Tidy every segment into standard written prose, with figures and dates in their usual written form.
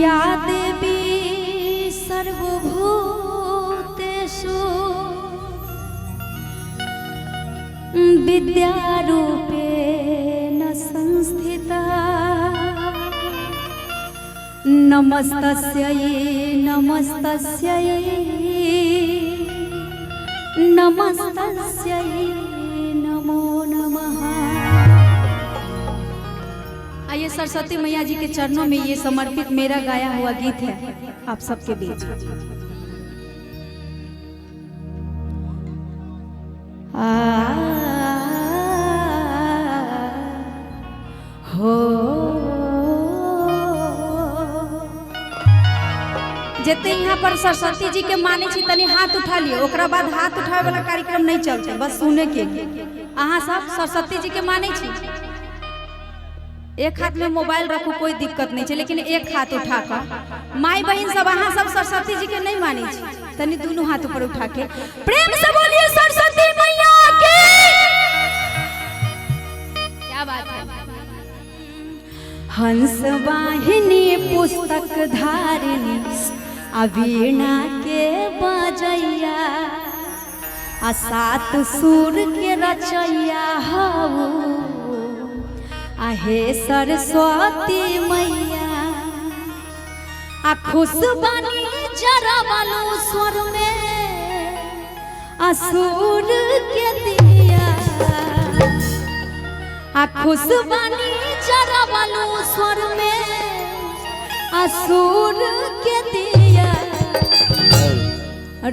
या देवी सर्वभूतेषु विद्यारूपेण संस्थिता नमस्तस्यै नमस्तस्यै नमस्तस्यै नमो नमः। आइए सरस्वती मैया जी के चरणों में ये समर्पित मेरा गाया हुआ गीत है आप सबके बीच। जेते यहाँ पर सरस्वती जी के माने छी तनी हाथ उठा लियो, ओकरा बाद हाथ उठावे वाला कार्यक्रम नहीं चलते, बस सुने के। अहाँ सब सरस्वती जी के माने छी, एक हाथ में मोबाइल रखो कोई दिक्कत नहीं है, लेकिन एक हाथ उठा कर माई बहन सब अहाँ सब सरस्वती जी के नहीं माने छी, तनी दोनों हाथ ऊपर उठा के प्रेम से बोलिए सरस्वती मैया की। क्या बात है। हंस वाहिनी पुस्तक धारिणी अवीणा के बजैया आ सात सुर के रचैया हऊ आहे सरस्वती मैया आ खुशबानी जरा वालू स्वर में असुर के दिया आ खुशबानी जरा वालू स्वर में असुर के दिया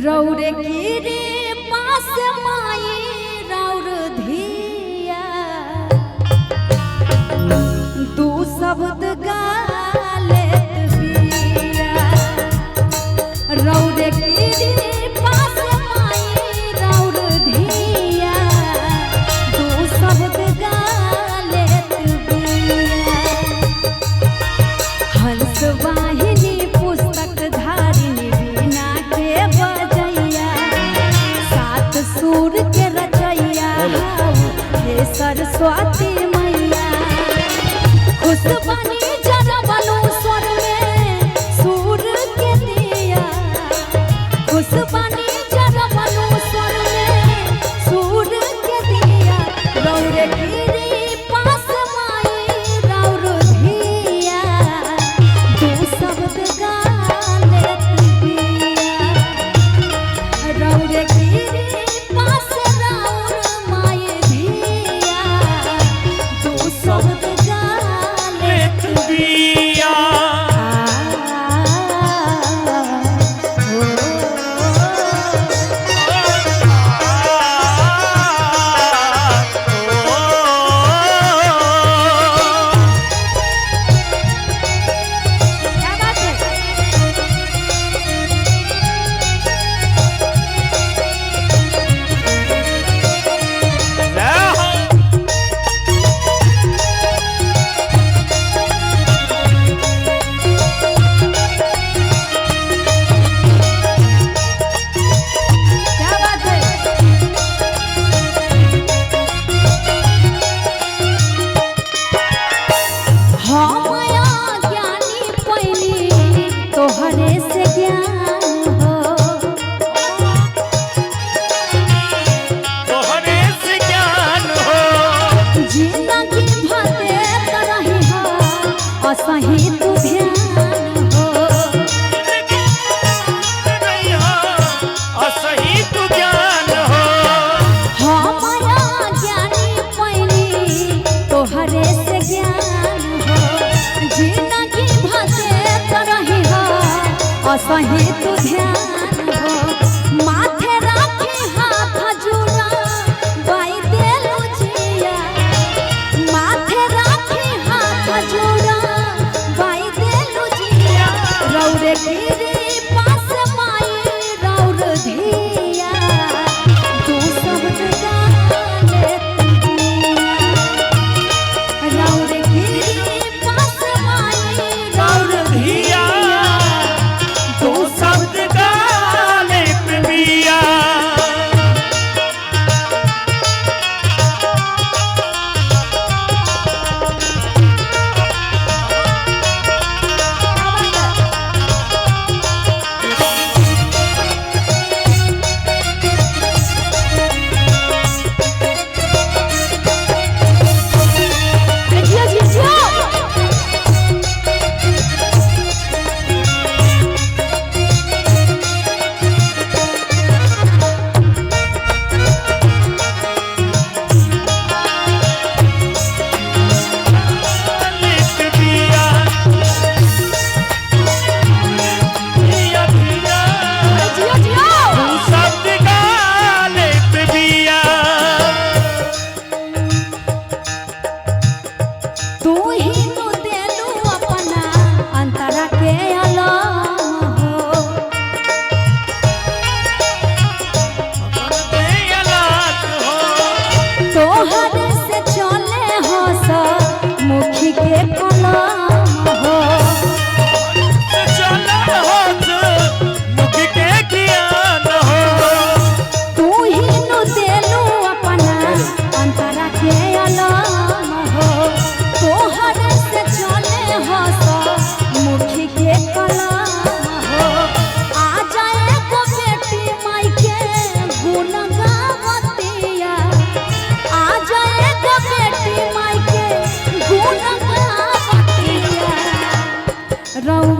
रौरे गिरे पास माई रौर धिया तू शब्द गाले बिया रौरे गिरे पास माई रौर धिया तू शब्द गाले बिया। हंस वाहिनी पुस्तक धारिणी वीणा के बजैया सात सुर के रचैया हे सरस्वती मैया खुशबानी जरा वालू स्वर में सुर के दिया खुशबानी जरा वालू स्वर में सुर के दिया रौरे गिरी पास माई रौर धिया तू शब्द गाले बिया रौरे गिरी पास रौर माई धिया तू शब्द गाले बिया। क्या बात है। क्या बात है। हाँ माया ज्ञानी पैनी तोहरे से ज्ञान हो तोहरे से ज्ञान हो जिंदगी भरे तरही हो असही तू ध्यान हो नहीं हो असही तू ज्ञान हो हाँ माया ज्ञानी पैनी तोहरे से ज्ञान हो जिंदगी भरे तरही हो असही तू ध्यान हो माथे राखी हाथ जुड़ा बाई देलू जिया माथे राखी हाथ जुड़ा बाई देलू जिया रौरे गिरी पास माई रौर धिया तू शब्द गाले बिया रौरे गिरी पास माई रौर धिया तू शब्द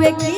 देखी